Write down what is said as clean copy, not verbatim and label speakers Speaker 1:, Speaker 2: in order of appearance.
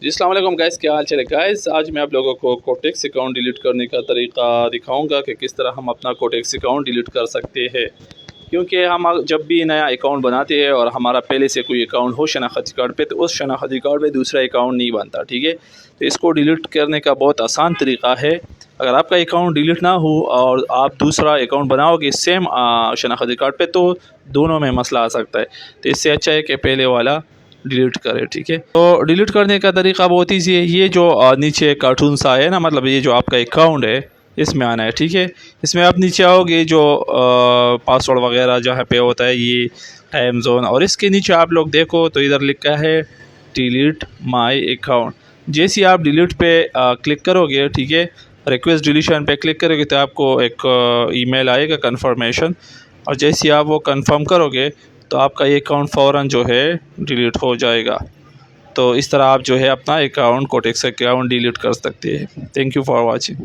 Speaker 1: جی السلام علیکم گائز، کیا حال چل ہے گائز؟ آج میں آپ لوگوں کو کوٹیکس اکاؤنٹ ڈیلیٹ کرنے کا طریقہ دکھاؤں گا کہ کس طرح ہم اپنا کوٹیکس اکاؤنٹ ڈیلیٹ کر سکتے ہیں۔ کیونکہ ہم جب بھی نیا اکاؤنٹ بناتے ہیں اور ہمارا پہلے سے کوئی اکاؤنٹ ہو شناختی کارڈ پہ، تو اس شناختی کارڈ پہ دوسرا اکاؤنٹ نہیں بنتا، ٹھیک ہے؟ تو اس کو ڈیلیٹ کرنے کا بہت آسان طریقہ ہے۔ اگر آپ کا اکاؤنٹ ڈیلیٹ نہ ہو اور آپ دوسرا اکاؤنٹ بناؤ گے سیم شناختی کارڈ پہ، تو دونوں میں مسئلہ آ سکتا ہے۔ تو اس سے اچھا ہے کہ پہلے والا ڈیلیٹ کرے، ٹھیک ہے؟ تو ڈیلیٹ کرنے کا طریقہ بہت ایزی ہے۔ یہ جو نیچے کارٹون سا ہے نا، مطلب یہ جو آپ کا اکاؤنٹ ہے، اس میں آنا ہے، ٹھیک ہے؟ اس میں آپ نیچے آؤ گے، جو پاسورڈ وغیرہ جہاں پہ ہوتا ہے، یہ ٹائم زون، اور اس کے نیچے آپ لوگ دیکھو تو ادھر لکھا ہے ڈیلیٹ مائی اکاؤنٹ۔ جیسے آپ ڈیلیٹ پہ کلک کرو گے، ٹھیک ہے، ریکویسٹ ڈیلیشن پہ کلک کرو گے تو آپ کو ایک ای میل آئے گا کنفرمیشن، اور جیسے آپ وہ کنفرم کرو گے تو آپ کا یہ اکاؤنٹ فوراً جو ہے ڈیلیٹ ہو جائے گا۔ تو اس طرح آپ جو ہے اپنا اکاؤنٹ کوٹیکس اکاؤنٹ ڈیلیٹ کر سکتے ہیں۔ Thank you for watching.